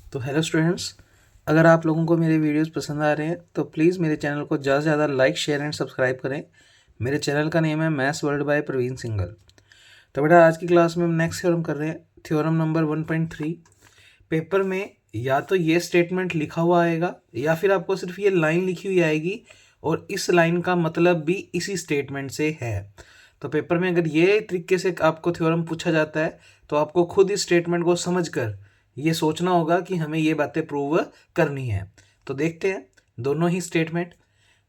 तो hello students, अगर आप लोगों को मेरे वीडियोस पसंद आ रहे हैं तो प्लीज़ मेरे चैनल को ज़्यादा से ज़्यादा लाइक शेयर एंड सब्सक्राइब करें। मेरे चैनल का नेम है maths world by Praveen Singhal. तो बेटा आज की क्लास में हम नेक्स्ट थ्योरम कर रहे हैं, थ्योरम नंबर 1.3। पेपर में या तो ये स्टेटमेंट लिखा हुआ आएगा या फिर आपको सिर्फ ये लाइन लिखी हुई आएगी और इस लाइन का मतलब भी इसी स्टेटमेंट से है। तो पेपर में अगर ये तरीके से आपको थ्योरम पूछा जाता है तो आपको खुद इस स्टेटमेंट को समझकर ये सोचना होगा कि हमें ये बातें प्रूव करनी है। तो देखते हैं दोनों ही स्टेटमेंट।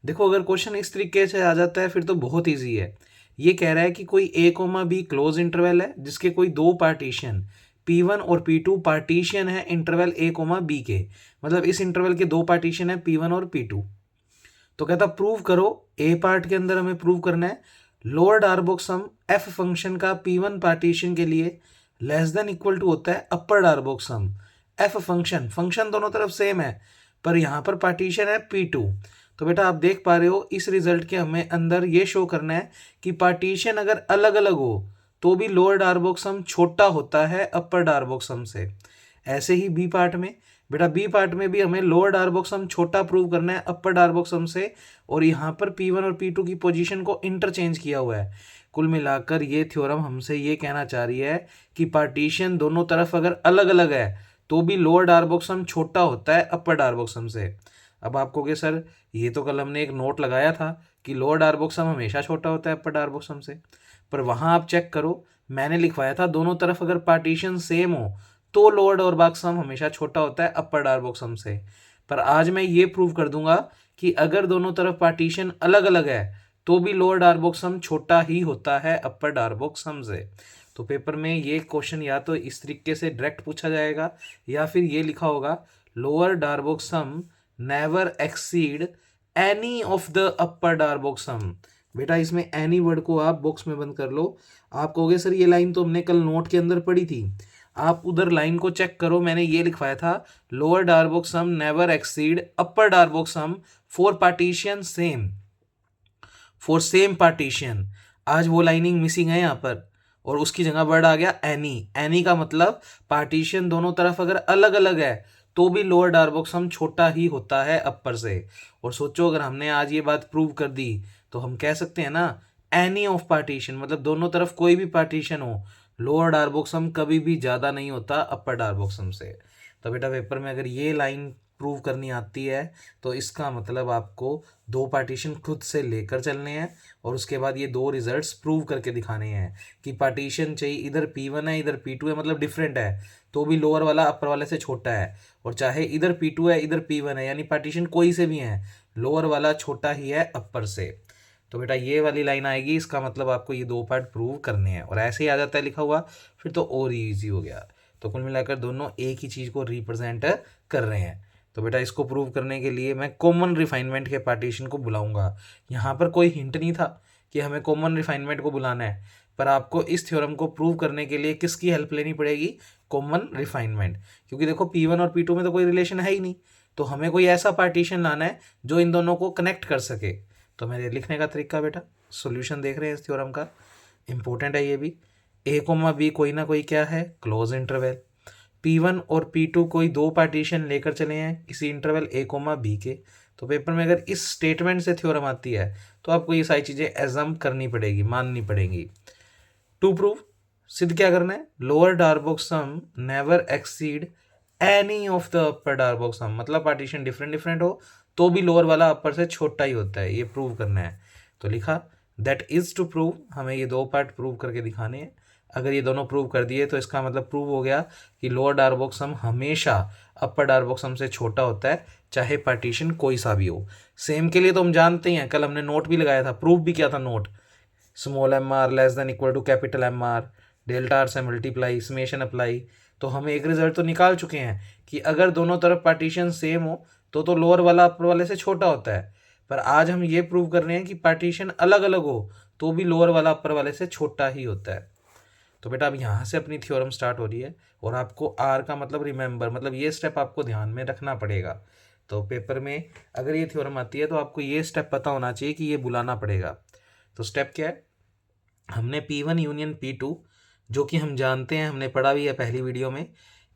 देखो, अगर क्वेश्चन इस तरीके से आ जाता है फिर तो बहुत ईजी है। ये कह रहा है कि कोई ए कोमा बी क्लोज इंटरवल है जिसके कोई दो पार्टीशन P1 और P2 पार्टीशन है इंटरवल ए कोमा बी के। मतलब इस इंटरवल के दो पार्टीशन है P1 और P2। तो कहता प्रूव करो, ए पार्ट के अंदर हमें प्रूव करना है lower Darboux sum F function का P1 पार्टीशन के लिए लेस देन इक्वल टू होता है अपर Darboux sum F function. Function दोनों तरफ सेम है पर यहाँ पर पार्टीशन है P2। तो बेटा आप देख पा रहे हो इस रिजल्ट के हमें अंदर ये शो करना है कि पार्टीशन अगर अलग अलग हो तो भी लोअर डार्बोक सम छोटा होता है अपर डार्बोक सम से। ऐसे ही बी पार्ट में, बेटा बी पार्ट में भी हमें लोअर डार्बोक सम छोटा प्रूव करना है अपर डार्बोक सम से। और यहाँ पर P1 और P2 की पोजीशन को इंटरचेंज किया हुआ है। कुल मिलाकर ये थ्योरम हमसे ये कहना चाह रही है कि पार्टीशन दोनों तरफ अगर अलग अलग है तो भी लोअर डार्बोक सम छोटा होता है अपर डार्बोक सम से। अब आप कहोगे सर ये तो कल हमने एक नोट लगाया था कि लोअर डार्बोक सम हमेशा छोटा होता है अपर डार्बोक सम से, पर वहाँ आप चेक करो मैंने लिखवाया था दोनों तरफ अगर पार्टीशन सेम हो तो लोअर डार्बोक सम हमेशा छोटा होता है अपर डार्बोक सम से। पर आज मैं ये प्रूव कर दूंगा कि अगर दोनों तरफ पार्टीशन अलग अलग है तो भी लोअर डार्बोक सम छोटा ही होता है अपर डार्बोक सम से। तो पेपर में ये क्वेश्चन या तो इस तरीके से डायरेक्ट पूछा जाएगा या फिर ये लिखा होगा lower Darboux sum never exceed any of the upper Darboux sum. बेटा इसमें एनी वर्ड को आप बॉक्स में बंद कर लो। आप कहोगे सर ये लाइन तो हमने कल नोट के अंदर पढ़ी थी। आप उधर लाइन को चेक करो, मैंने ये लिखवाया था lower Darboux sum never exceed upper Darboux sum for partition same, for same partition. आज वो लाइनिंग मिसिंग है यहाँ पर और उसकी जगह वर्ड आ गया एनी। एनी का मतलब पार्टीशन दोनों तरफ अगर अलग अलग है तो भी लोअर डार्बोक सम छोटा ही होता है अपर से। और सोचो अगर हमने आज ये बात प्रूव कर दी तो हम कह सकते हैं ना एनी ऑफ पार्टीशन, मतलब दोनों तरफ कोई भी पार्टीशन हो लोअर डार्बोक सम कभी भी ज़्यादा नहीं होता अपर डार्बोक सम से। तो बेटा पेपर में अगर ये लाइन प्रूव करनी आती है तो इसका मतलब आपको दो पार्टीशन खुद से लेकर चलने हैं और उसके बाद ये दो रिजल्ट्स प्रूव करके दिखाने हैं कि पार्टीशन चाहिए इधर P1 है इधर P2 है, मतलब डिफरेंट है तो भी लोअर वाला अपर वाले से छोटा है, और चाहे इधर P2 है इधर P1 है यानी पार्टीशन कोई से भी है लोअर वाला छोटा ही है अपर से। तो बेटा ये वाली लाइन आएगी, इसका मतलब आपको ये दो पार्ट प्रूव करने हैं और ऐसे ही आ जाता है लिखा हुआ फिर तो और ईजी हो गया। तो कुल मिलाकर दोनों एक ही चीज़ को रिप्रेजेंट कर रहे हैं। तो बेटा इसको प्रूव करने के लिए मैं कॉमन रिफाइनमेंट के पार्टीशन को बुलाऊंगा। यहाँ पर कोई हिंट नहीं था कि हमें कॉमन रिफाइनमेंट को बुलाना है, पर आपको इस थ्योरम को प्रूव करने के लिए किसकी हेल्प लेनी पड़ेगी, कॉमन रिफाइनमेंट। क्योंकि देखो P1 और P2 में तो कोई रिलेशन है ही नहीं, तो हमें कोई ऐसा पार्टीशन लाना है जो इन दोनों को कनेक्ट कर सके। तो मेरे लिखने का तरीका बेटा, सॉल्यूशन देख रहे हैं इस थ्योरम का, इंपॉर्टेंट है ये भी। ए कोमा बी कोई ना कोई क्या है, क्लोज इंटरवल। P1 और P2 कोई दो पार्टीशन लेकर चले हैं किसी इंटरवल ए कोमा बी के। तो पेपर में अगर इस स्टेटमेंट से थ्योरम आती है तो आपको ये सारी चीज़ें एजम करनी पड़ेगी, माननी पड़ेंगी। टू प्रूव सिद्ध क्या करना है, lower Darboux sum never exceed any of the upper Darboux sum, मतलब पार्टीशन डिफरेंट डिफरेंट हो तो भी लोअर वाला अपर से छोटा ही होता है, ये प्रूव करना है। तो लिखा दैट इज टू प्रूव, हमें ये दो पार्ट प्रूव करके दिखाने हैं। अगर ये दोनों प्रूव कर दिए तो इसका मतलब प्रूव हो गया कि लोअर डार्बोक सम हमेशा अपर डार्बोक सम से छोटा होता है चाहे पार्टीशन कोई सा भी हो। सेम के लिए तो हम जानते ही हैं, कल हमने नोट भी लगाया था, प्रूफ भी किया था note, small M R less than equal to capital M R, delta R से मल्टीप्लाई समेशन अप्लाई। तो हम एक रिजल्ट तो निकाल चुके हैं कि अगर दोनों तरफ पार्टीशन सेम हो तो लोअर वाला अपर वाले से छोटा होता है। पर आज हम ये प्रूव कर रहे हैं कि पार्टीशन अलग अलग हो तो भी लोअर वाला अपर वाले से छोटा ही होता है। तो बेटा अब यहाँ से अपनी थ्योरम स्टार्ट हो रही है और आपको आर का मतलब रिमेंबर, मतलब ये स्टेप आपको ध्यान में रखना पड़ेगा। तो पेपर में अगर ये थ्योरम आती है तो आपको ये स्टेप पता होना चाहिए कि ये बुलाना पड़ेगा। तो स्टेप क्या है, हमने P1 यूनियन P2 जो कि हम जानते हैं, हमने पढ़ा भी है पहली वीडियो में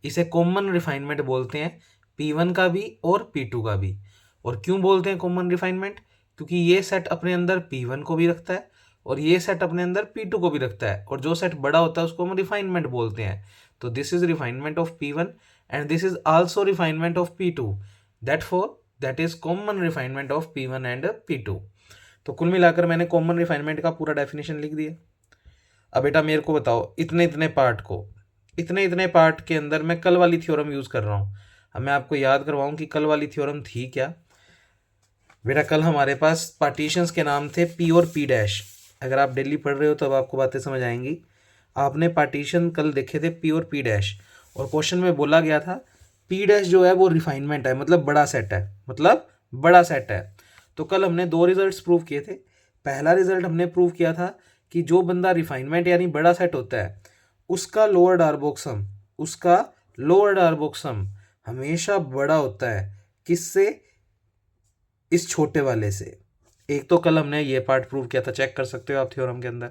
इसे कॉमन रिफाइनमेंट बोलते हैं, P1 का भी और P2 का भी। और क्यों बोलते हैं कॉमन रिफाइनमेंट? क्योंकि ये सेट अपने अंदर P1 को भी रखता है और ये सेट अपने अंदर P2 को भी रखता है, और जो सेट बड़ा होता है उसको हम रिफाइनमेंट बोलते हैं। तो this is refinement of P1 and this is also refinement of P2, that is common refinement of P1 and P2। तो कुल मिलाकर मैंने कॉमन रिफाइनमेंट का पूरा डेफिनेशन लिख दिया। अब बेटा मेरे को बताओ, इतने इतने पार्ट के अंदर मैं कल वाली थ्योरम यूज़ कर रहा हूँ। अब मैं आपको याद करवाऊँ कि कल वाली थ्योरम थी क्या। बेटा कल हमारे पास पार्टीशंस के नाम थे P और P डैश। अगर आप डेली पढ़ रहे हो तो अब आपको बातें समझ आएंगी। आपने पार्टीशन कल देखे थे P और P डैश, और क्वेश्चन में बोला गया था P डैश जो है वो रिफाइनमेंट है, मतलब बड़ा सेट है। तो कल हमने दो रिजल्ट्स प्रूव किए थे। पहला रिजल्ट हमने प्रूव किया था कि जो बंदा रिफाइनमेंट यानी बड़ा सेट होता है उसका लोअर डार्बोक्सम हमेशा बड़ा होता है। किससे? इस छोटे वाले से। एक तो कल हमने ये पार्ट प्रूव किया था, चेक कर सकते हो आप थ्योरम के अंदर।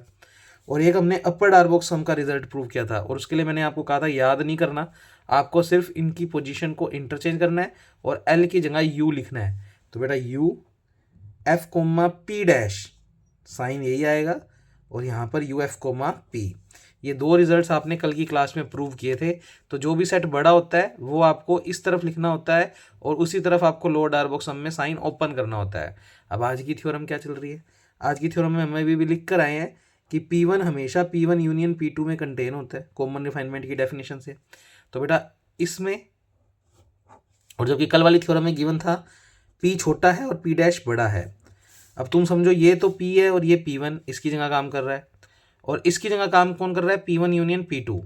और एक हमने अपर डार्बोक्सम का रिजल्ट प्रूव किया था, और उसके लिए मैंने आपको कहा था याद नहीं करना, आपको सिर्फ इनकी पोजीशन को इंटरचेंज करना है और एल की जगह यू लिखना है। तो बेटा U F comma P dash, sign यही आएगा, और यहाँ पर यू एफ कोमा पी। ये दो रिजल्ट्स आपने कल की क्लास में प्रूव किए थे। तो जो भी सेट बड़ा होता है वो आपको इस तरफ लिखना होता है और उसी तरफ आपको लोअर डार्बोक्सम में साइन ओपन करना होता है। अब आज की थ्योरम क्या चल रही है? आज की थ्योरम में हमें भी लिख कर आए हैं कि P1 हमेशा P1 यूनियन P2 में कंटेन होता है, कॉमन रिफाइनमेंट की डेफिनेशन से। तो बेटा इसमें, और जबकि कल वाली थ्योरम में गिवन था P छोटा है और P डैश बड़ा है। अब तुम समझो ये तो P है और ये P1 इसकी जगह काम कर रहा है, और इसकी जगह काम कौन कर रहा है? P1 union P2।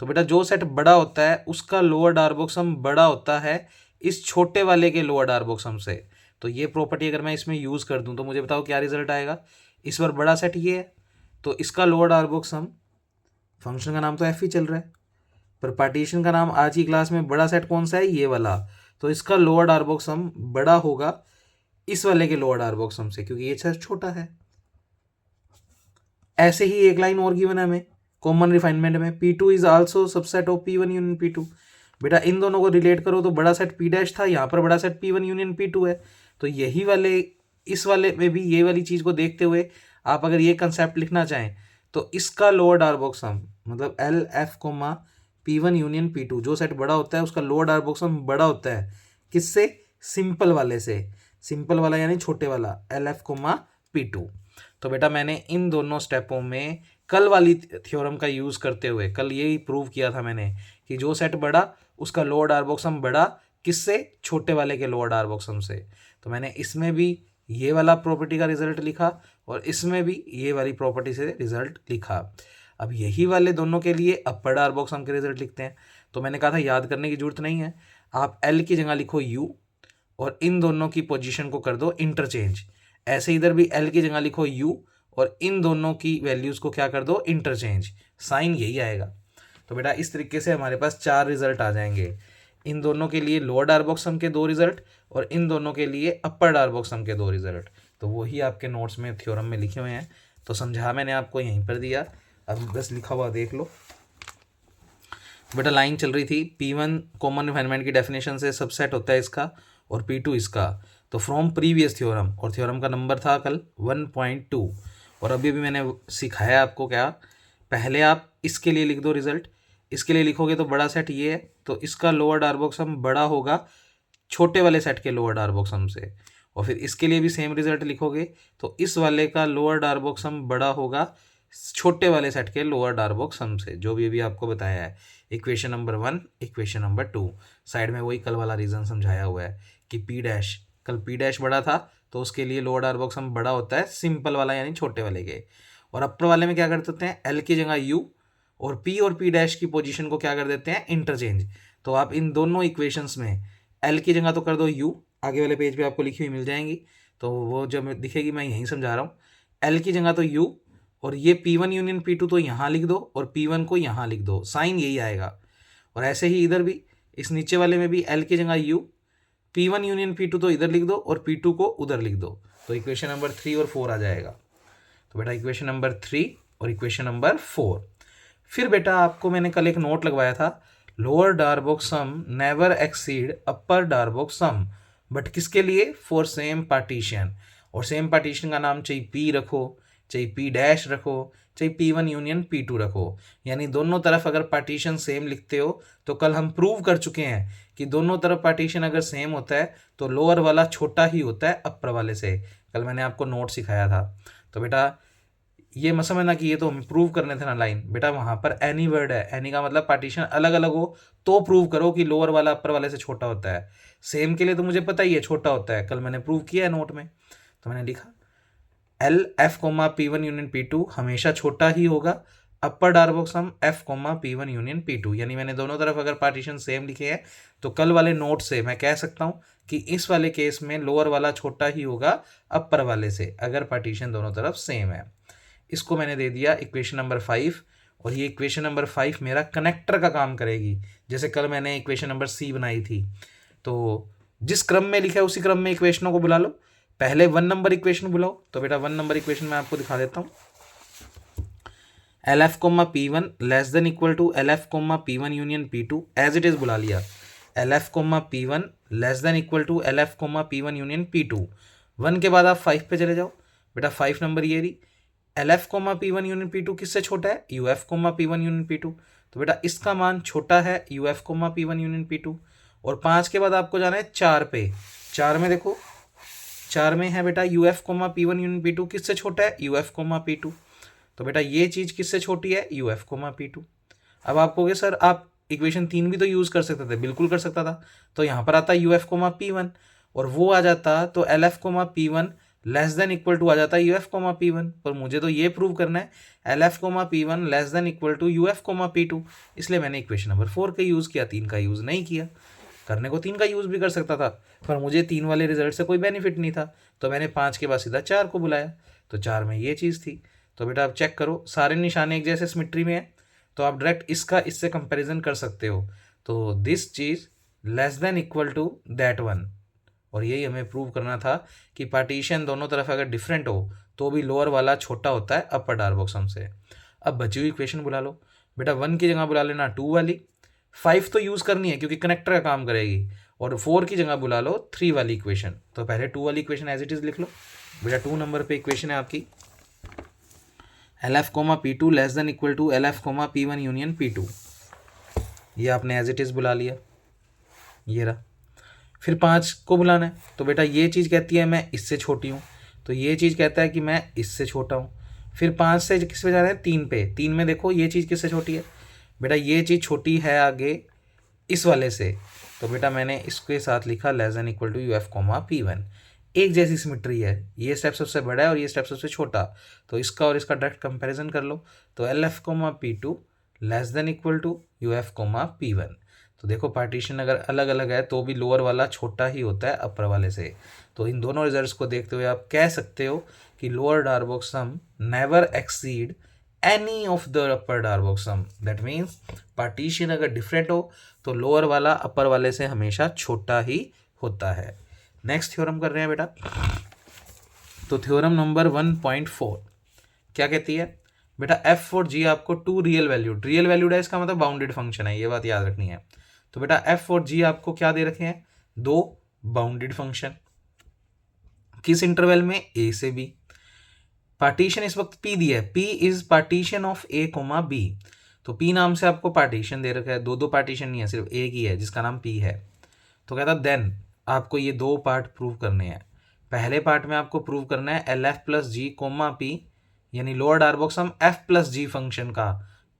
तो बेटा जो सेट बड़ा होता है उसका लोअर डार्बोक्सम बड़ा होता है इस छोटे वाले के लोअर डार्बोक्सम से। तो ये प्रॉपर्टी अगर मैं इसमें यूज़ कर दूं तो मुझे बताओ क्या रिजल्ट आएगा। इस बार बड़ा सेट ये है तो इसका लोअर डार्बोक्सम, फंक्शन का नाम तो एफ ही चल रहा है, पर पार्टीशन का नाम आज की क्लास में बड़ा सेट कौन सा है? ये वाला। तो इसका लोअर डार्बोक्सम बड़ा होगा इस वाले के लोअर डार्बोक्सम से, क्योंकि ये सेट छोटा है। ऐसे ही एक लाइन और गिवन है हमें कॉमन रिफाइनमेंट में, P2 is also subset of P1 union P2। बेटा इन दोनों को रिलेट करो तो बड़ा सेट P डैश था, यहाँ पर बड़ा सेट P1 यूनियन P2 है। तो यही वाले इस वाले में भी ये वाली चीज़ को देखते हुए आप अगर ये कंसेप्ट लिखना चाहें तो इसका लोअर डार्बोक्सम मतलब L F comma P1 union P2, जो सेट बड़ा होता है उसका लोअर डार्बोक्सम बड़ा होता है किससे? सिंपल वाले से। सिंपल वाला यानी छोटे वाला, एल एफ कोमा P2। तो बेटा मैंने इन दोनों स्टेपों में कल वाली थ्योरम का यूज़ करते हुए कल यही प्रूव किया था मैंने कि जो सेट बड़ा उसका लोअर डार्बोक्सम बड़ा किससे? छोटे वाले के लोअर डार्बोक्सम से। तो मैंने इसमें भी ये वाला प्रॉपर्टी का रिजल्ट लिखा और इसमें भी ये वाली प्रॉपर्टी से रिजल्ट लिखा। अब यही वाले दोनों के लिए अपर डार्बोक्सम के रिजल्ट लिखते हैं। तो मैंने कहा था याद करने की जरूरत नहीं है, आप एल की जगह लिखो यू और इन दोनों की पोजीशन को कर दो इंटरचेंज। ऐसे इधर भी एल की जगह लिखो यू और इन दोनों की वैल्यूज़ को क्या कर दो? इंटरचेंज। साइन यही आएगा। तो बेटा इस तरीके से हमारे पास 4 रिजल्ट आ जाएंगे, इन दोनों के लिए लोअर डार्बोक्सम के 2 रिजल्ट और इन दोनों के लिए अपर डार्बोक्सम के 2 रिजल्ट। तो वही आपके नोट्स में थ्योरम में लिखे हुए हैं, तो समझा मैंने आपको यहीं पर दिया। अब बस लिखा हुआ देख लो। बेटा लाइन चल रही थी P1 कॉमन रिफाइनमेंट की डेफिनेशन से सबसेट होता है इसका और P2 इसका। तो फ्रॉम प्रीवियस थ्योरम, और थ्योरम का नंबर था कल 1.2। और अभी भी मैंने सिखाया आपको क्या, पहले आप इसके लिए लिख दो रिजल्ट। इसके लिए लिखोगे तो बड़ा सेट ये है तो इसका लोअर डार्बोक्सम बड़ा होगा छोटे वाले सेट के लोअर डार्बोक्सम से। और फिर इसके लिए भी सेम रिजल्ट लिखोगे तो इस वाले का लोअर डार्बोक्सम बड़ा होगा छोटे वाले सेट के लोअर डार्बोक्सम से, जो भी अभी आपको बताया है। Equation number 1, equation number 2, side में वही कल वाला रीज़न समझाया हुआ है कि P डैश, कल P डैश बड़ा था तो उसके लिए लोअर डार्बोक्सम बड़ा होता है सिंपल वाला यानी छोटे वाले के। और अपर वाले में क्या कर देते हैं? एल की जगह यू और P डैश की पोजीशन को क्या कर देते हैं? इंटरचेंज। तो आप इन दोनों इक्वेशंस में एल की जगह तो कर दो यू, आगे वाले पेज पे आपको लिखी हुई मिल जाएंगी, तो वो जब दिखेगी मैं यहीं समझा रहा हूँ। एल की जगह तो यू और ये P1 यूनियन P2 तो यहाँ लिख दो और P1 को यहाँ लिख दो, साइन यही आएगा। और ऐसे ही इधर भी इस नीचे वाले में भी एल की जगह यू, P1 यूनियन P2 तो इधर लिख दो और P2 को उधर लिख दो, तो इक्वेशन नंबर 3 और 4 आ जाएगा। तो बेटा इक्वेशन नंबर 3 और इक्वेशन नंबर 4। फिर बेटा आपको मैंने कल एक नोट लगवाया था, lower Darboux sum never exceed upper Darboux sum, but किसके लिए? For same partition. और सेम पार्टीशन का नाम चाहे पी रखो, चाहे पी डैश रखो, चाहे P1 यूनियन P2 रखो, यानी दोनों तरफ अगर पार्टीशन सेम लिखते हो तो कल हम प्रूव कर चुके हैं कि दोनों तरफ पार्टीशन अगर सेम होता है तो लोअर वाला छोटा ही होता है अपर वाले से। कल मैंने आपको नोट सिखाया था। तो बेटा ये मत समझना कि ये तो हमें प्रूव करने थे ना लाइन, बेटा वहाँ पर एनी वर्ड है, एनी का मतलब पार्टीशन अलग अलग हो तो प्रूव करो कि लोअर वाला अपर वाले से छोटा होता है। सेम के लिए तो मुझे पता ही है छोटा होता है, कल मैंने प्रूव किया है नोट में। तो मैंने लिखा L F comma P1 union P2 हमेशा छोटा ही होगा upper Darboux sum F comma P1 union P2, यानी मैंने दोनों तरफ अगर पार्टीशन सेम लिखे हैं तो कल वाले नोट से मैं कह सकता हूं कि इस वाले केस में लोअर वाला छोटा ही होगा अपर वाले से अगर पार्टीशन दोनों तरफ सेम है। इसको मैंने दे दिया इक्वेशन नंबर 5, और ये इक्वेशन नंबर 5 मेरा कनेक्टर का काम करेगी। जैसे कल मैंने इक्वेशन नंबर C बनाई थी, तो जिस क्रम में लिखा है उसी क्रम में इक्वेशनों को बुला लो। पहले 1 नंबर इक्वेशन बुलाओ, तो बेटा 1 नंबर इक्वेशन मैं आपको दिखा देता हूँ। L F comma P1 less than equal to L F comma P1 union P2 as it is बुला लिया। L F comma P1 less than equal to L F comma P1 union P2। 1 के बाद आप 5 पे चले जाओ, बेटा 5 number ये रही। L F comma P1 union P2 किससे छोटा है? U F comma P1 union P2। तो बेटा इसका मान छोटा है U F comma P1 union P2। और 5 के बाद आपको जाना है 4 पे। 4 में देखो, 4 में है बेटा U F comma P1 union P2 किससे छोटा है? U F comma P2। तो बेटा ये चीज़ किससे छोटी है? U F comma P2। अब आप कहोगे सर आप इक्वेशन 3 भी तो यूज़ कर सकते थे। बिल्कुल कर सकता था। तो यहाँ पर आता यू एफ कोमा P1 और वो आ जाता तो L F comma P1 less than equal to आ जाता है यू एफ कोमा P1। पर मुझे तो ये प्रूव करना है L F comma P1 less than equal to U F comma P2, इसलिए मैंने इक्वेशन नंबर 4 का यूज़ किया, 3 का यूज़ नहीं किया। करने को 3 का यूज़ भी कर सकता था, पर मुझे 3 वाले रिजल्ट से कोई बेनिफिट नहीं था, तो मैंने 5 के बाद सीधा 4 को बुलाया। तो 4 में ये चीज़ थी। तो बेटा आप चेक करो, सारे निशाने एक जैसे सिमेट्री में है, तो आप डायरेक्ट इसका इससे कंपैरिजन कर सकते हो। तो दिस चीज़ less than equal to that one, और यही हमें प्रूव करना था कि पार्टीशन दोनों तरफ अगर डिफरेंट हो तो भी लोअर वाला छोटा होता है अपर डार्बोक सम से। अब बची हुई इक्वेशन बुला लो, बेटा 1 की जगह बुला लेना 2 वाली, 5 तो यूज़ करनी है क्योंकि कनेक्टर का काम करेगी, और 4 की जगह बुला लो 3 वाली इक्वेशन। तो पहले 2 वाली इक्वेशन एज इट इज़ लिख लो। बेटा 2 नंबर पे इक्वेशन है आपकी L F comma P2 less than equal to L F comma P1 union P2। ये आपने एज इट इज़ बुला लिया, ये रहा। फिर 5 को बुलाना है, तो बेटा ये चीज़ कहती है मैं इससे छोटी हूँ, तो ये चीज़ कहता है कि मैं इससे छोटा हूँ। फिर 5 से किस पे जा रहे हैं? 3 पे। 3 में देखो ये चीज़ किससे छोटी है? बेटा ये चीज़ छोटी है आगे इस वाले से, तो बेटा मैंने इसके साथ लिखा less than equal to U F comma P1। एक जैसी सिमेट्री है, ये स्टेप सबसे बड़ा है और ये स्टेप सबसे छोटा, तो इसका और इसका डायरेक्ट कंपैरिजन कर लो। तो L F comma P2 less than equal to U F comma P1। तो देखो पार्टीशन अगर अलग अलग है तो भी लोअर वाला छोटा ही होता है अपर वाले से। तो इन दोनों रिजल्ट्स को देखते हुए आप कह सकते हो कि lower Darboux sum never exceed any of the upper Darboux sum. That means partition अगर डिफरेंट हो तो लोअर वाला अपर वाले से हमेशा छोटा ही होता है। नेक्स्ट थ्योरम कर रहे हैं बेटा। तो थ्योरम नंबर 1.4 क्या कहती है? बेटा एफ फॉर जी आपको 2 रियल वैल्यूड है, इसका मतलब बाउंडेड फंक्शन है, ये बात याद रखनी है। तो बेटा एफ और जी आपको क्या दे रखे हैं? 2 बाउंडेड फंक्शन, किस इंटरवल में? ए से बी। पार्टीशन इस वक्त पी दिया है, P is partition of A comma B. तो पी नाम से आपको पार्टीशन दे रखा है, दो पार्टीशन नहीं है, सिर्फ एक ही है जिसका नाम पी है। तो कहता देन आपको ये 2 पार्ट प्रूव करने हैं। पहले पार्ट में आपको प्रूव करना है L F plus G comma P, यानी lower Darboux sum F plus G function का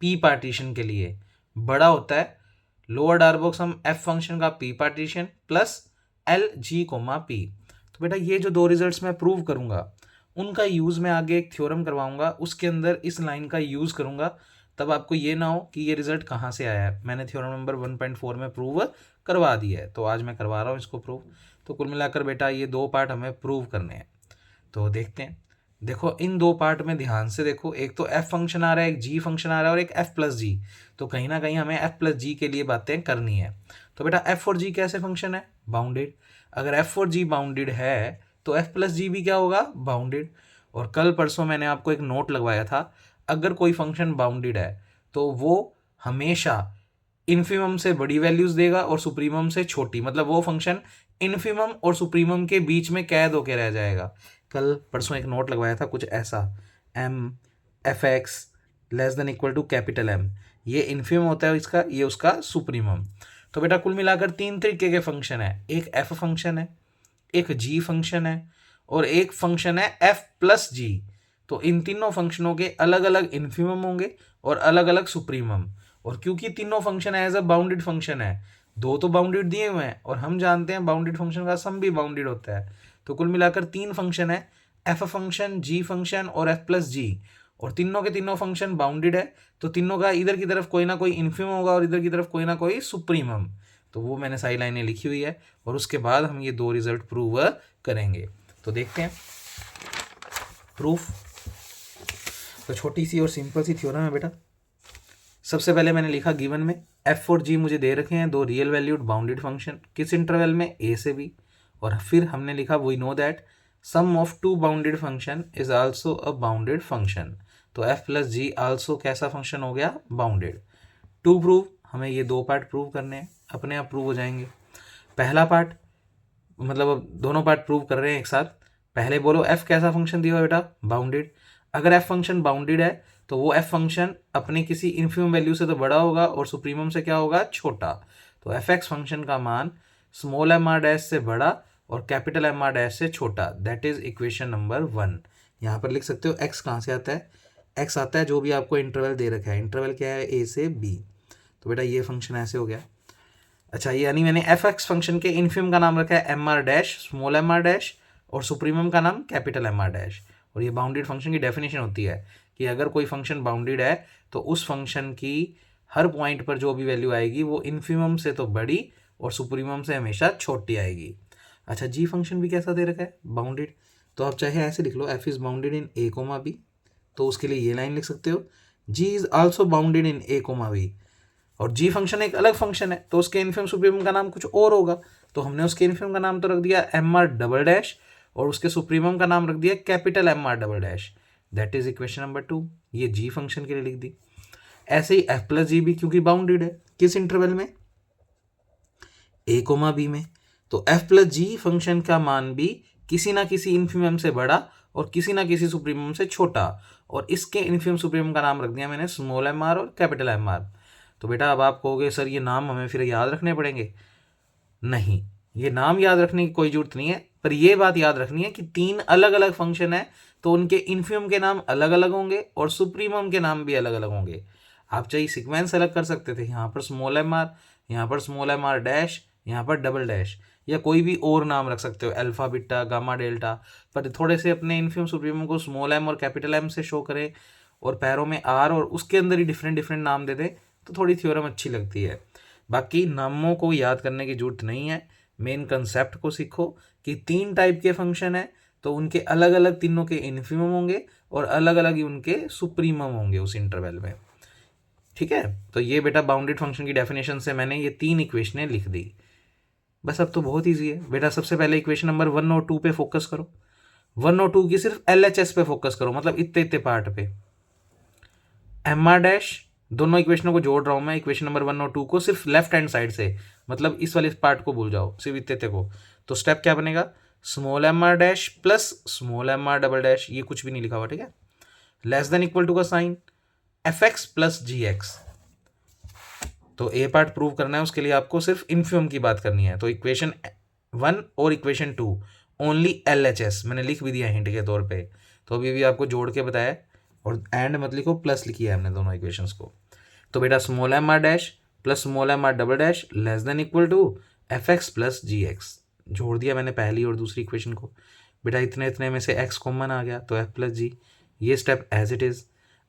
पी पार्टीशन के लिए बड़ा होता है lower Darboux sum F function का P partition plus L G comma P. तो बेटा ये जो 2 रिजल्ट्स मैं प्रूव करूंगा उनका यूज़ मैं आगे एक थ्योरम करवाऊंगा, उसके अंदर इस लाइन का यूज़ करूंगा, तब आपको ये ना हो कि ये रिजल्ट कहाँ से आया है। मैंने थ्योरम नंबर 1.4 में प्रूव करवा दिया है, तो आज मैं करवा रहा हूँ इसको प्रूव। तो कुल मिलाकर बेटा ये 2 पार्ट हमें प्रूव करने हैं, तो देखते हैं। देखो इन 2 पार्ट में ध्यान से देखो, एक तो एफ फंक्शन आ रहा है, एक जी फंक्शन आ रहा है और एक एफ प्लस जी। तो कहीं ना कहीं हमें एफ प्लस जी के लिए बातें करनी है। तो बेटा एफ और जी कैसे फंक्शन है? बाउंडेड। अगर एफ और जी बाउंडेड है तो एफ प्लस जी भी क्या होगा? बाउंडेड। और कल परसों मैंने आपको एक नोट लगवाया था, अगर कोई फंक्शन बाउंडेड है तो वो हमेशा इन्फीमम से बड़ी वैल्यूज देगा और सुप्रीमम से छोटी, मतलब वो फंक्शन इन्फीमम और सुप्रीमम के बीच में कैद होके रह जाएगा। कल परसों एक नोट लगवाया था कुछ ऐसा, M F X less than equal to capital M, ये इन्फीमम होता है इसका, ये उसका सुप्रीमम। तो बेटा कुल मिलाकर 3 तरीके के फंक्शन है, एक एफ फंक्शन है, एक जी फंक्शन है और एक फंक्शन है एफ प्लस जी। तो इन तीनों फंक्शनों के अलग अलग इन्फीमम होंगे और अलग अलग सुप्रीमम। और क्योंकि तीनों function as a bounded function है, दो तो बाउंडेड दिए हुए हैं और हम जानते हैं बाउंडेड फंक्शन का सम भी बाउंडेड होता है, तो कुल मिलाकर 3 फंक्शन है, एफ फंक्शन, जी फंक्शन और एफ प्लस जी, और तीनों के तीनों फंक्शन बाउंडेड है। तो तीनों का इधर की तरफ कोई ना कोई इन्फीमम होगा और इधर की तरफ कोई ना कोई सुप्रीमम। तो वो मैंने सारी लाइनें लिखी हुई है और उसके बाद हम ये 2 रिजल्ट प्रूव करेंगे। तो देखते हैं प्रूफ। तो छोटी सी और सिंपल सी थ्योरम है बेटा। सबसे पहले मैंने लिखा गिवन में एफ और जी मुझे दे रखे हैं 2 रियल वैल्यूड बाउंडेड फंक्शन, किस इंटरवल में, ए से बी। और फिर हमने लिखा we know that sum of 2 bounded function is also a bounded function. तो एफ प्लस जी आल्सो कैसा फंक्शन हो गया, बाउंडेड। टू प्रूव, हमें ये 2 पार्ट प्रूव करने हैं, अपने आप प्रूव हो जाएंगे। पहला पार्ट, मतलब अब दोनों पार्ट प्रूव कर रहे हैं एक साथ। पहले बोलो एफ कैसा फंक्शन दिया बेटा, बाउंडेड। अगर एफ फंक्शन बाउंडेड है तो वो एफ फंक्शन अपने किसी इन्फीमम वैल्यू से तो बड़ा होगा और सुप्रीमम से क्या होगा, छोटा। तो एफ एक्स फंक्शन का मान स्मॉल एम आर डैश से बड़ा और कैपिटल एम आर डैश से छोटा, दैट इज इक्वेशन नंबर 1। यहाँ पर लिख सकते हो एक्स कहाँ से आता है, एक्स आता है जो भी आपको इंटरवल दे रखा है, इंटरवल क्या है, ए से बी। तो बेटा ये फंक्शन ऐसे हो गया। अच्छा, यानी मैंने एफ एक्स फंक्शन के इन्फीमम का नाम रखा है M R dash, small M R dash, और सुप्रीमम का नाम कैपिटल एम आर डैश। और ये बाउंडेड फंक्शन की डेफिनेशन होती है कि अगर कोई फंक्शन बाउंडेड है तो उस फंक्शन की हर पॉइंट पर जो भी वैल्यू आएगी वो इन्फीमम से तो बड़ी और सुप्रीमम से हमेशा छोटी आएगी। अच्छा, जी फंक्शन भी कैसा दे रखा है, बाउंडेड। तो आप चाहे ऐसे लिख लो, F is bounded in A comma B, तो उसके लिए ये लाइन लिख सकते हो, G is also bounded in A comma B. और जी फंक्शन एक अलग फंक्शन है तो उसके इन्फीमम सुप्रीमम का नाम कुछ और होगा, तो हमने उसके इन्फीमम का नाम तो रख दिया एम आर डबल डैश और उसके सुप्रीमम का नाम रख दिया capital M R double dash, that is equation number 2। ये जी फंक्शन के लिए लिख दी। ऐसे ही एफ प्लस जी भी क्योंकि बाउंडेड है, किस इंटरवल में, ए कोमा बी में। तो एफ प्लस जी फंक्शन का मान भी किसी ना किसी इन्फीमम से बड़ा और किसी ना किसी सुप्रीमम से छोटा, और इसके इन्फीमम सुप्रीमम का नाम रख दिया मैंने स्मॉल एम आर और कैपिटल एम आर। तो बेटा अब आप कहोगे सर ये नाम हमें फिर याद रखने पड़ेंगे, नहीं, ये नाम याद रखने की कोई जरूरत नहीं है, पर ये बात याद रखनी है कि 3 अलग अलग फंक्शन है तो उनके इन्फीमम के नाम अलग अलग होंगे और सुप्रीमम के नाम भी अलग अलग होंगे। आप चाहे सीक्वेंस अलग कर सकते थे, यहाँ पर स्मॉल एम आर, यहाँ पर स्मॉल एम आर डैश, यहाँ पर डबल डैश, या कोई भी और नाम रख सकते हो, अल्फा बीटा गामा डेल्टा, पर थोड़े से अपने इन्फीमम सुप्रीमम को स्मॉल एम और कैपिटल एम से शो करें और पैरों में आर और उसके अंदर ही डिफरेंट डिफरेंट नाम दे दें तो थोड़ी थ्योरम अच्छी लगती है। बाकी नामों को याद करने की जरूरत नहीं है, मेन कंसेप्ट को सीखो कि 3 टाइप के फंक्शन है तो उनके अलग अलग तीनों के इन्फीमम होंगे और अलग अलग ही उनके सुप्रीमम होंगे उस इंटरवल में। ठीक है, तो ये बेटा बाउंडेड फंक्शन की डेफिनेशन से मैंने ये 3 इक्वेशनें लिख दी। बस अब तो बहुत ईजी है बेटा। सबसे पहले इक्वेशन नंबर 1 और 2 पे फोकस करो, 1 और 2 की सिर्फ LHS पे फोकस करो, मतलब इतने इतने पार्ट पे। एम आर डैश, दोनों इक्वेशनों को जोड़ रहा हूं मैं, इक्वेशन नंबर 1 और 2 को सिर्फ लेफ्ट हैंड साइड से, मतलब इस वाले पार्ट को भूल जाओ, सिर्फ इतने को। तो स्टेप क्या बनेगा, small M R dash plus small M R double dash, ये कुछ भी नहीं लिखा हुआ, ठीक है, लेस देन इक्वल टू का sign, F X plus G X. तो ए पार्ट प्रूव करना है, उसके लिए आपको सिर्फ इन्फीमम की बात करनी है। तो इक्वेशन 1 और इक्वेशन 2 ओनली LHS मैंने लिख भी दिया हिंट के तौर पे, तो अभी भी आपको जोड़ के बताया, और एंड मत लिखो, प्लस लिखी है हमने दोनों इक्वेशंस को। तो बेटा small M R dash plus small M R double dash less than equal to F X plus G X, जोड़ दिया मैंने पहली और दूसरी इक्वेशन को। बेटा इतने इतने में से एक्स कॉमन आ गया तो एफ प्लस जी, ये स्टेप एज इट इज।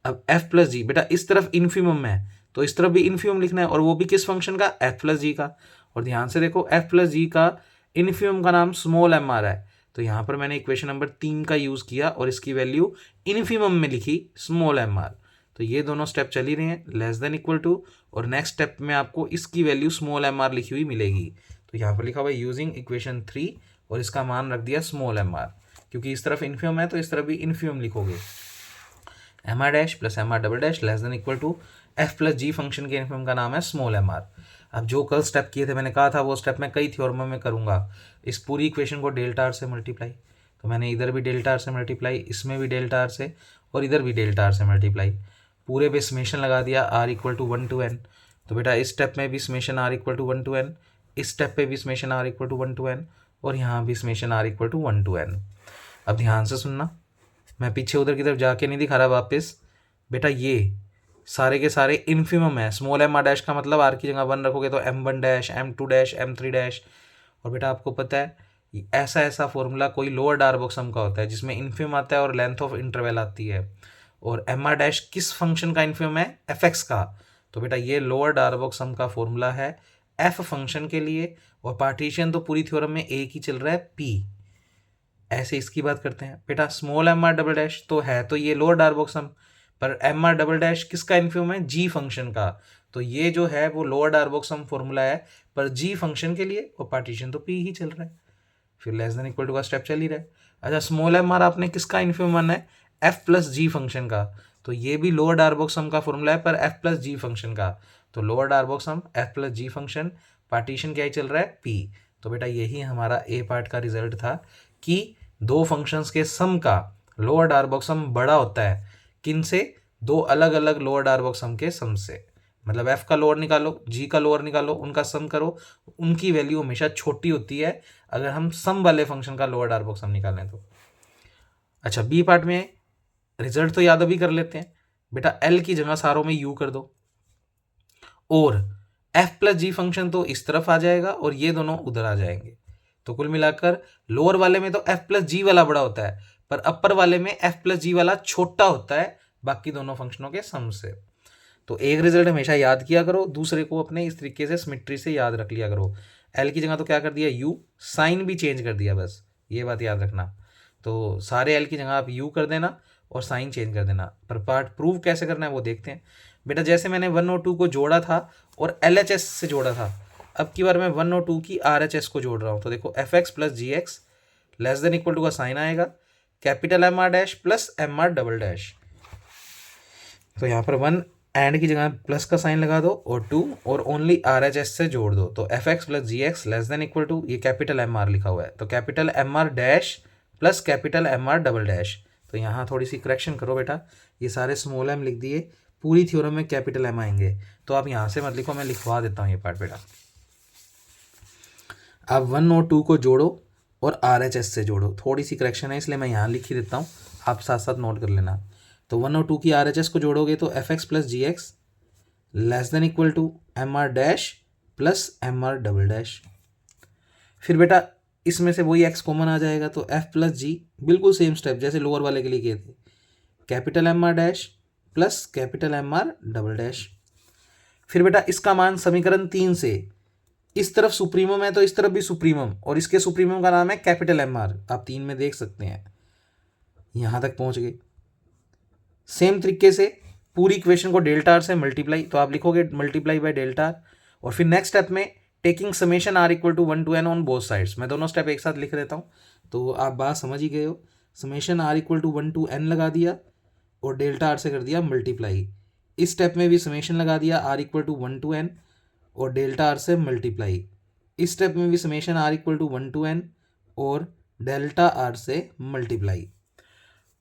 अब एफ प्लस जी, बेटा इस तरफ इन्फीमम में है तो इस तरफ भी इन्फीमम लिखना है, और वो भी किस फंक्शन का, एफ प्लस जी का। और ध्यान से देखो एफ प्लस जी का इन्फीमम का नाम स्मॉल एम आर है, तो यहाँ पर मैंने इक्वेशन नंबर 3 का यूज़ किया और इसकी वैल्यू इन्फीमम में लिखी स्मॉल एम आर। तो ये दोनों स्टेप चल ही रहे हैं, लेस देन इक्वल टू, और नेक्स्ट स्टेप में आपको इसकी वैल्यू स्मॉल एम आर लिखी हुई मिलेगी। तो यहाँ पर लिखा हुआ यूजिंग इक्वेशन 3 और इसका मान रख दिया स्मॉल एम आर, क्योंकि इस तरफ इन्फीमम है तो इस तरफ भी इन्फीमम लिखोगे। M R dash plus M R double dash less than equal to F plus G function के इन्फिमम का नाम है स्मॉल एम आर। अब जो कल स्टेप किए थे मैंने कहा था वो स्टेप मैं कई थ्योरमों में करूँगा। इस पूरी इक्वेशन को डेल्टा आर से मल्टीप्लाई, तो मैंने इधर भी डेल्टा आर से मल्टीप्लाई, इसमें भी डेल्टा आर से, और इधर भी डेल्टा आर से मल्टीप्लाई, पूरे पे समेशन लगा दिया R equal to 1 to n। तो बेटा इस स्टेप में भी summation R equal to 1 to n, इस स्टेप पे भी summation R equal to 1 to n, और यहाँ भी summation R equal to 1 to n। अब ध्यान से सुनना, मैं पीछे उधर की तरफ जाके नहीं दिखा रहा वापस। बेटा ये सारे के सारे इन्फिमम है। स्मॉल एम आर डैश का मतलब आर की जगह 1 रखोगे तो m1 dash, m2 dash, m3 dash. और बेटा आपको पता है ऐसा ऐसा फॉर्मूला कोई लोअर डार्बोक सम का होता है जिसमें इन्फिमम आता है और लेंथ ऑफ इंटरवल आती है। और एम आर डैश किस फंक्शन का इन्फिमम है? एफ का। तो बेटा ये लोअर डार्बोक सम का फॉर्मूला है एफ फंक्शन के लिए, और पार्टीशन तो पूरी थ्योरम में एक ही चल रहा है पी। ऐसे इसकी बात करते हैं बेटा। Small M R double dash तो है तो ये लोअर डार्बोक सम, पर एम आर डबल डैश किसका इन्फिमम है? जी फंक्शन का। तो ये जो है वो लोअर डार्बोक सम फॉर्मूला है पर जी फंक्शन के लिए, और पार्टीशन तो पी ही चल रहा है। फिर लेस देन इक्वल टू का स्टेप चल ही रहा है। अच्छा, स्मॉल एम आर आपने किसका इन्फिमम माना है? एफ प्लस जी फंक्शन का। तो ये भी लोअर डार्बोक सम का फॉर्मूला है पर एफ प्लस जी फंक्शन का। तो lower Darboux sum F plus G function, partition क्या ही चल रहा है? पी। तो बेटा यही हमारा ए पार्ट का रिजल्ट था कि दो फंक्शंस के सम का लोअर डार्बोक सम बड़ा होता है किन से? दो अलग अलग लोअर डार्बोक सम के सम से। मतलब एफ का लोअर निकालो, जी का लोअर निकालो, उनका सम करो, उनकी वैल्यू हमेशा छोटी होती है अगर हम सम वाले फंक्शन का लोअर डार्बोक सम निकालें तो। अच्छा, बी पार्ट में रिजल्ट तो याद अभी कर लेते हैं। बेटा एल की जगह सारों में यू कर दो, और एफ प्लस जी फंक्शन तो इस तरफ आ जाएगा और ये दोनों उधर आ जाएंगे। तो कुल मिलाकर लोअर वाले में तो एफ प्लस जी वाला बड़ा होता है, पर अपर वाले में एफ प्लस जी वाला छोटा होता है बाकी दोनों फंक्शनों के सम से। तो एक रिजल्ट हमेशा याद किया करो, दूसरे को अपने इस तरीके से सिमेट्री से याद रख लिया करो। एल की जगह तो क्या कर दिया? यू, साइन भी चेंज कर दिया, बस ये बात याद रखना। तो सारे एल की जगह आप यू कर देना और साइन चेंज कर देना। पर पार्ट प्रूव कैसे करना है वो देखते हैं। बेटा जैसे मैंने 1 और 2 को जोड़ा था और LHS से जोड़ा था, अब की बार मैं 1 और 2 की RHS को जोड़ रहा हूँ। तो देखो F X plus G X less than equal to का साइन आएगा, capital M R dash plus M R double dash. तो यहाँ पर 1 एंड की जगह प्लस का साइन लगा दो और 2 और ओनली RHS से जोड़ दो। तो F X plus G X less than equal to, ये कैपिटल एम आर लिखा हुआ है तो capital M R dash plus capital M R double dash. तो यहाँ थोड़ी सी करेक्शन करो बेटा, ये सारे स्मॉल एम लिख दिए, पूरी थ्योरम में कैपिटल एम आएंगे। तो आप यहाँ से मत लिखो, मैं लिखवा देता हूँ ये पार्ट बेटा। आप 1 और 2 को जोड़ो और RHS से जोड़ो, थोड़ी सी करेक्शन है इसलिए मैं यहाँ लिख ही देता हूँ, आप साथ साथ नोट कर लेना। तो 1 और 2 की RHS को जोड़ोगे तो F X plus G X less than equal to M R dash plus M R double dash. फिर बेटा इसमें से वही एक्स कॉमन आ जाएगा तो एफ प्लस जी, बिल्कुल सेम स्टेप जैसे लोअर वाले के लिए किए थे, capital M R dash plus capital M R double dash. फिर बेटा इसका मान समीकरण 3 से, इस तरफ सुप्रीमम है तो इस तरफ भी सुप्रीमम, और इसके सुप्रीमम का नाम है कैपिटल एम आर, आप 3 में देख सकते हैं। यहां तक पहुंच गए। सेम तरीके से पूरी इक्वेशन को डेल्टा आर से मल्टीप्लाई, तो आप लिखोगे मल्टीप्लाई बाय डेल्टा आर, और फिर नेक्स्ट स्टेप में taking summation R equal to 1 to n on both sides. मैं दोनों स्टेप एक साथ लिख देता हूँ तो आप बात समझ ही गए हो। Summation R equal to 1 to n लगा दिया और डेल्टा आर से कर दिया मल्टीप्लाई। इस स्टेप में भी समेशन लगा दिया R equal to 1 to n और डेल्टा आर से मल्टीप्लाई। इस स्टेप में भी summation R equal to 1 to n और डेल्टा आर से मल्टीप्लाई।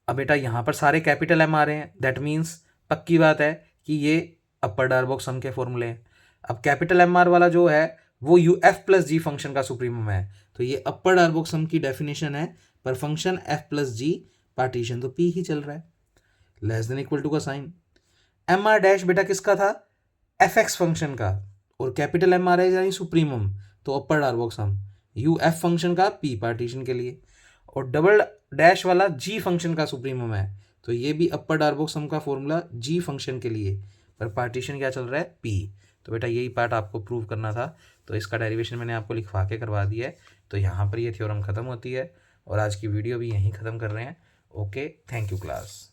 अब बेटा यहाँ पर सारे कैपिटल एम आ रहे हैं, दैट मीन्स पक्की बात है कि ये अपर डार्बोक सम के फॉर्मूले हैं। अब कैपिटल एम आर वाला जो है वो U F plus G function का सुप्रीमम है, तो ये अपर डार्बोक सम की डेफिनेशन है, पर फंक्शन एफ प्लस जी, पार्टीशन तो पी ही चल रहा है, लेस देन इक्वल टू का साइन। एम आर डैश बेटा किसका था? एफ एक्स फंक्शन का, और कैपिटल एम आर है यानी सुप्रीमम, तो अपर डार्बोक सम यू एफ फंक्शन का पी पार्टीशन के लिए, और डबल डैश वाला जी फंक्शन का सुप्रीमम है, तो ये भी अपर डार्बोक सम का फॉर्मूला जी फंक्शन के लिए, पर पार्टीशन क्या चल रहा है? पी। तो बेटा यही पार्ट आपको प्रूव करना था, तो इसका डेरिवेशन मैंने आपको लिखवा के करवा दिया है। तो यहाँ पर ये थ्योरम ख़त्म होती है और आज की वीडियो भी यहीं ख़त्म कर रहे हैं। Okay, thank you class.